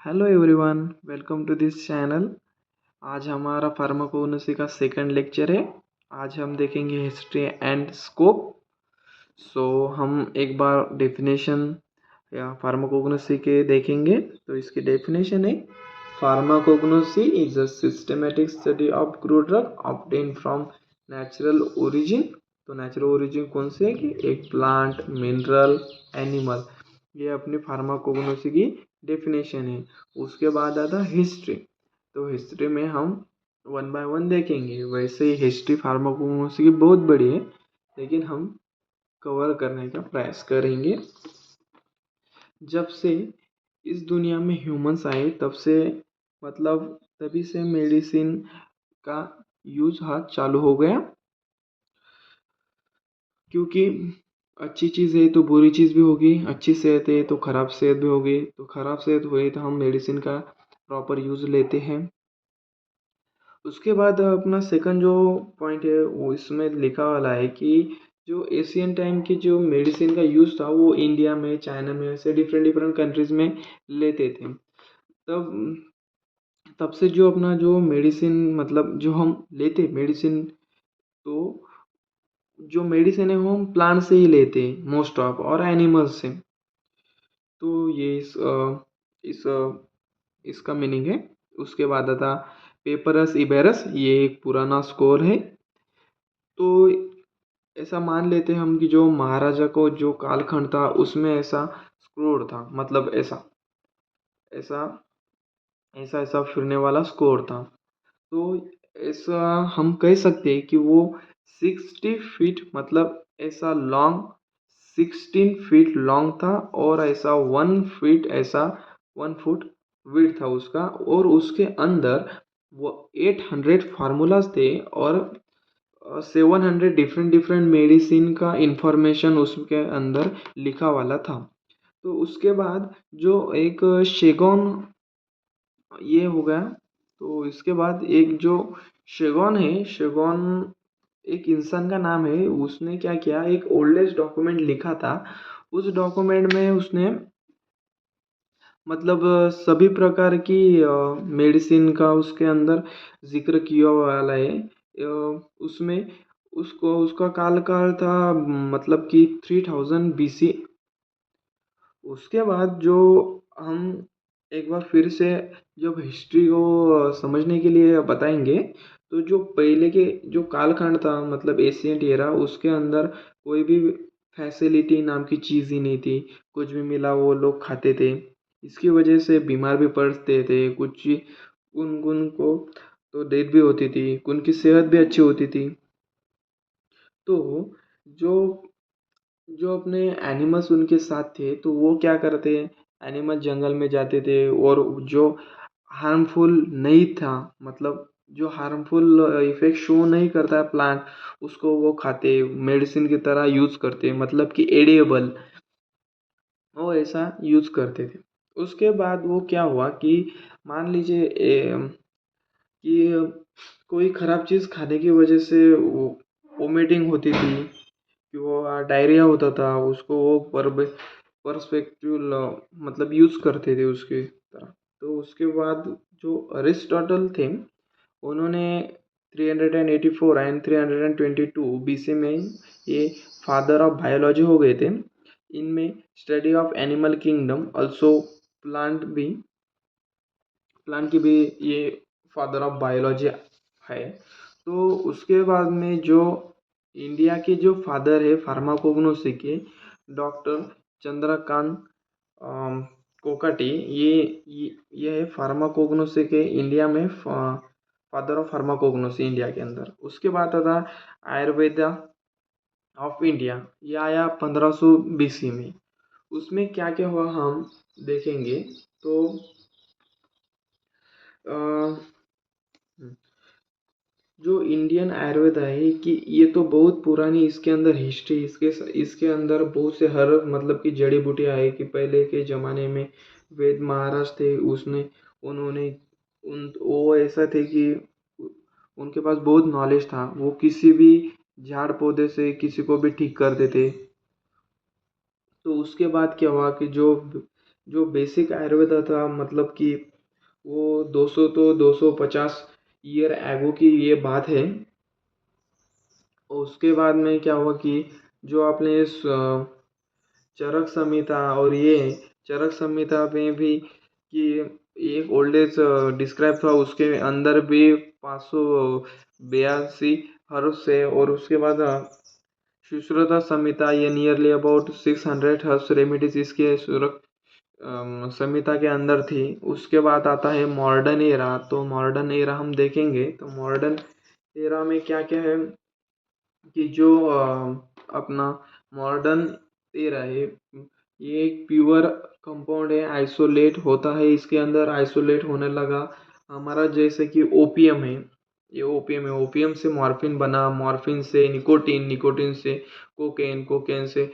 Hello everyone, welcome to this channel. आज हमारा pharmacognosy का सेकंड लेक्चर है। आज हम देखेंगे हिस्ट्री एंड स्कोप। हम एक बार डेफिनेशन या फार्माकोग्नोसी के देखेंगे। तो इसकी डेफिनेशन है, pharmacognosy is a systematic study of crude drug obtain from natural origin. तो नेचुरल ओरिजिन कौन से है कि एक प्लांट, मिनरल, एनिमल। ये अपनी फार्माकोग्नोसी की डेफिनेशन है। उसके बाद आता हिस्ट्री। तो हिस्ट्री में हम वन बाय वन देखेंगे। वैसे ही हिस्ट्री फार्माकोग्नोसी की बहुत बड़ी है, लेकिन हम कवर करने का प्रयास करेंगे। जब से इस दुनिया में ह्यूमंस आए तब से तभी से मेडिसिन का यूज चालू हो गया। क्योंकि अच्छी चीज़ है तो बुरी चीज़ भी होगी, अच्छी सेहत है तो ख़राब सेहत भी होगी। तो ख़राब सेहत हुई तो हम मेडिसिन का प्रॉपर यूज़ लेते हैं। उसके बाद अपना सेकंड जो पॉइंट है वो इसमें लिखा वाला है कि जो एशियन टाइम की जो मेडिसिन का यूज़ था वो इंडिया में, चाइना में, ऐसे डिफरेंट डिफरेंट कंट्रीज़ में लेते थे। तब तब से जो अपना जो मेडिसिन जो हम लेते मेडिसिन, तो जो मेडिसिन है वो हम प्लांट से ही लेते हैं मोस्ट ऑफ, और एनिमल्स से। तो ये इस इसका मीनिंग है। उसके बाद आता पेपरस इबेरस, ये एक पुराना स्कोर है। तो ऐसा मान लेते हैं हम कि जो महाराजा को जो कालखंड था उसमें ऐसा स्क्रोड था, ऐसा ऐसा ऐसा ऐसा फिरने वाला स्कोर था। तो ऐसा हम कह सकते हैं कि वो 60 फीट, ऐसा लॉन्ग, 16 फीट लॉन्ग था, और ऐसा 1 फीट, ऐसा 1 फुट विड्थ था उसका। और उसके अंदर वो 800 फार्मूलाज थे, और 700 डिफरेंट डिफरेंट मेडिसिन का इंफॉर्मेशन उसके अंदर लिखा वाला था। तो उसके बाद जो एक शेगोन ये हो गया। तो इसके बाद एक जो शेगोन है, शेगोन एक इंसान का नाम है। उसने क्या किया, एक ओल्डेस्ट डॉक्यूमेंट लिखा था। उस डॉक्यूमेंट में उसने सभी प्रकार की मेडिसिन का उसके अंदर जिक्र किया वाला है। उसमें उसको उसका काल था, कि 3000 BC। उसके बाद जो हम एक बार फिर से जब हिस्ट्री को समझने के लिए बताएंगे, तो जो पहले के जो कालखंड था, एशियंट एरा, उसके अंदर कोई भी फैसिलिटी नाम की चीज़ ही नहीं थी। कुछ भी मिला वो लोग खाते थे। इसकी वजह से बीमार भी पड़ते थे कुछ, उनको तो डेथ भी होती थी, उनकी सेहत भी अच्छी होती थी। तो जो जो अपने एनिमल्स उनके साथ थे, तो वो क्या करते हैं, एनिमल जंगल में जाते थे, और जो हार्मफुल नहीं था, जो हार्मफुल इफेक्ट शो नहीं करता है प्लांट, उसको वो खाते, मेडिसिन की तरह यूज़ करते, कि एडिएबल, वो ऐसा यूज़ करते थे। उसके बाद वो क्या हुआ कि मान लीजिए कि कोई ख़राब चीज़ खाने की वजह से वो वोमिटिंग होती थी, कि वो डायरिया होता था, उसको वो परस्पेक्टिव यूज़ करते थे उसके तरह। तो उसके बाद जो अरिस्टोटल थे, उन्होंने 384 एंड 322 BC में ये फादर ऑफ बायोलॉजी हो गए थे। इनमें study of animal kingdom also, plant भी प्लांट की भी ये फादर ऑफ बायोलॉजी है। तो उसके बाद में जो इंडिया के जो फादर है फार्माकोग्नोसी के, डॉक्टर चंद्रकांत कोकाटी, ये है फार्माकोग्नोसी के इंडिया में फादर ऑफ फार्माकोग्नोसी इंडिया के अंदर। उसके बाद आता आयुर्वेदा ऑफ इंडिया, ये आया 1500 BC में। उसमें क्या क्या हुआ हम देखेंगे। तो अ, जो इंडियन आयुर्वेद है कि ये तो बहुत पुरानी, इसके अंदर हिस्ट्री, इसके अंदर बहुत से हर कि जड़ी बूटियाँ है, कि पहले के ज़माने में वेद महाराज थे, उसने उन्होंने वो ऐसा थे कि उनके पास बहुत नॉलेज था। वो किसी भी झाड़ पौधे से किसी को भी ठीक कर देते। तो उसके बाद क्या हुआ कि जो जो बेसिक आयुर्वेदा था, मतलब कि वो 200 तो 250 ईयर एगो की ये बात है। और उसके बाद में क्या हुआ कि जो आपने चरक संहिता और ये चरक संहिता में भी कि एक ओल्ड एज डिस्क्राइब था, उसके अंदर भी 582 हर्ब्स है। और उसके बाद सुश्रुता संहिता, ये नियरली अबाउट 600 हर्ब्स रेमिडीज इसके संहिता के अंदर थी। उसके बाद आता है मॉडर्न एरा। तो मॉडर्न एरा हम देखेंगे तो मॉडर्न एरा में क्या क्या है कि जो अपना मॉडर्न एरा है, ये एक प्योर कंपाउंड है, आइसोलेट होता है, इसके अंदर आइसोलेट होने लगा हमारा, जैसे कि ओपीएम है। ये ओपीएम है, ओपीएम से मॉर्फिन बना, मॉर्फिन से निकोटीन, निकोटीन से कोकेन, कोकेन से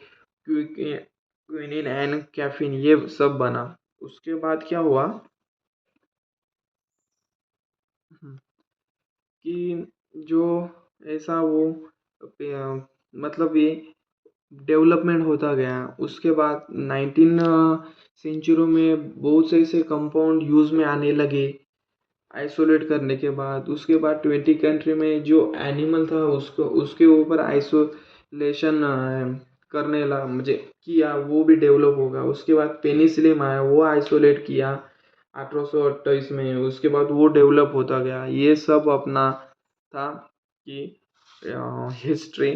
क्विनिन एंड कैफीन, ये सब बना। उसके बाद क्या हुआ कि जो ऐसा वो मतलब ये डेवलपमेंट होता गया। उसके बाद 19 सेंचुरी में बहुत से ऐसे कंपाउंड यूज़ में आने लगे आइसोलेट करने के बाद। उसके बाद 20 कंट्री में जो एनिमल था उसको उसके ऊपर आइसोलेशन करने लगा, मुझे किया, वो भी डेवलप होगा। उसके बाद पेनिसिलिन आया, वो आइसोलेट किया 1828 में। उसके बाद वो डेवलप होता गया। ये सब अपना था कि हिस्ट्री।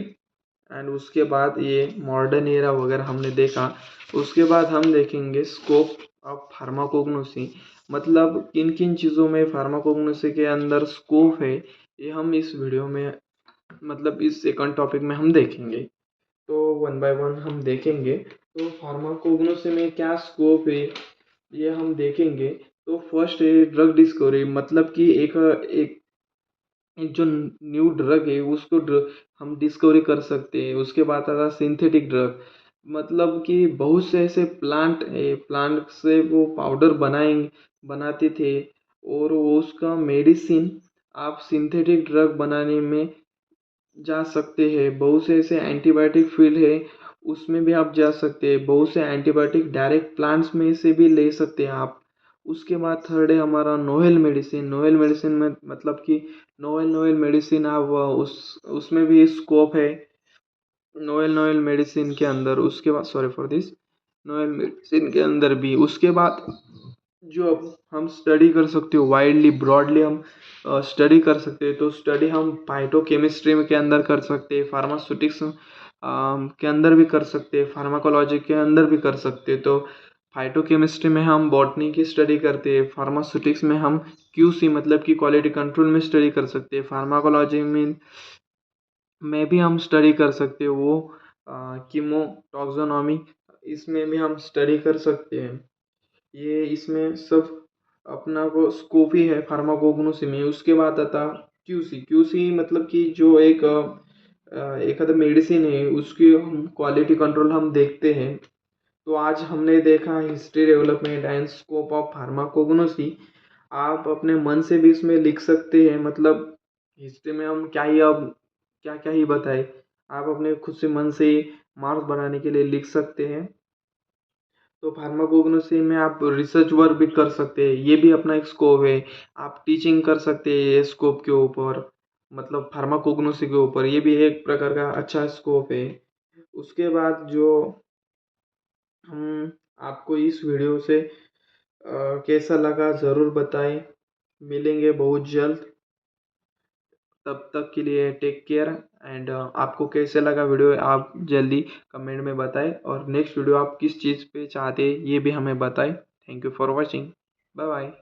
एंड उसके बाद ये मॉडर्न एरा वगैरह हमने देखा। उसके बाद हम देखेंगे स्कोप ऑफ फार्माकोग्नोसी, मतलब किन किन चीज़ों में फार्माकोग्नोसी के अंदर स्कोप है, ये हम इस वीडियो में, मतलब इस सेकंड टॉपिक में हम देखेंगे। तो वन बाय वन हम देखेंगे। तो फार्माकोग्नोसी में क्या स्कोप है ये हम देखेंगे। तो फर्स्ट है ड्रग डिस्कवरी, मतलब कि एक एक एक जो न्यू ड्रग है उसको हम डिस्कवरी कर सकते हैं। उसके बाद आता सिंथेटिक ड्रग, मतलब कि बहुत से ऐसे प्लांट से वो पाउडर बनाते थे, और वो उसका मेडिसिन आप सिंथेटिक ड्रग बनाने में जा सकते हैं। बहुत से ऐसे एंटीबायोटिक फील्ड है, उसमें भी आप जा सकते हैं। बहुत से एंटीबायोटिक डायरेक्ट प्लांट्स में से भी ले सकते हैं आप। उसके बाद थर्ड है हमारा नोवेल मेडिसिन। नोवेल मेडिसिन में मतलब कि नोवेल नोवेल मेडिसिन आप उसमें भी स्कोप है नोवेल नोवेल मेडिसिन के अंदर। उसके बाद sorry for this, novel medicine के अंदर भी। उसके बाद जो अब हम स्टडी कर सकते हो वाइडली ब्रॉडली हम स्टडी कर सकते हैं। तो स्टडी हम फाइटोकेमिस्ट्री के अंदर कर सकते हैं, फार्मास्यूटिक्स के अंदर भी कर सकते हैं, फार्माकोलॉजी के अंदर भी कर सकते हैं। तो फाइटोकेमिस्ट्री में हम बॉटनी की स्टडी करते हैं, फार्मास्यूटिक्स में हम क्यूसी मतलब कि क्वालिटी कंट्रोल में स्टडी कर सकते हैं, फार्माकोलॉजी में भी हम स्टडी कर सकते हैं, वो कीमो टॉक्सोनॉमी, इसमें भी हम स्टडी कर सकते हैं। ये इसमें सब अपना को स्कोप ही है फार्माकोग्नोसी में। उसके बाद आता क्यूसी। क्यूसी मतलब कि जो एक आधा मेडिसिन है उसकी हम क्वालिटी कंट्रोल हम देखते हैं। तो आज हमने देखा history, development and scope of pharmacognosy. आप अपने मन से भी इसमें लिख सकते हैं, मतलब हिस्ट्री में हम क्या ही अब क्या क्या ही बताए, आप अपने खुद से मन से मार्क्स बनाने के लिए लिख सकते हैं। तो फार्माकोग्नोसी में आप रिसर्च वर्क भी कर सकते हैं, ये भी अपना एक स्कोप है। आप टीचिंग कर सकते हैं ये स्कोप के ऊपर, मतलब फार्माकोग्नोसी के ऊपर, ये भी एक प्रकार का अच्छा स्कोप है। उसके बाद जो हम आपको इस वीडियो से कैसा लगा ज़रूर बताएं। मिलेंगे बहुत जल्द, तब तक के लिए टेक केयर। एंड आपको कैसे लगा वीडियो आप जल्दी कमेंट में बताएं, और नेक्स्ट वीडियो आप किस चीज़ पे चाहते हैं ये भी हमें बताएं। Thank you for watching. Bye bye.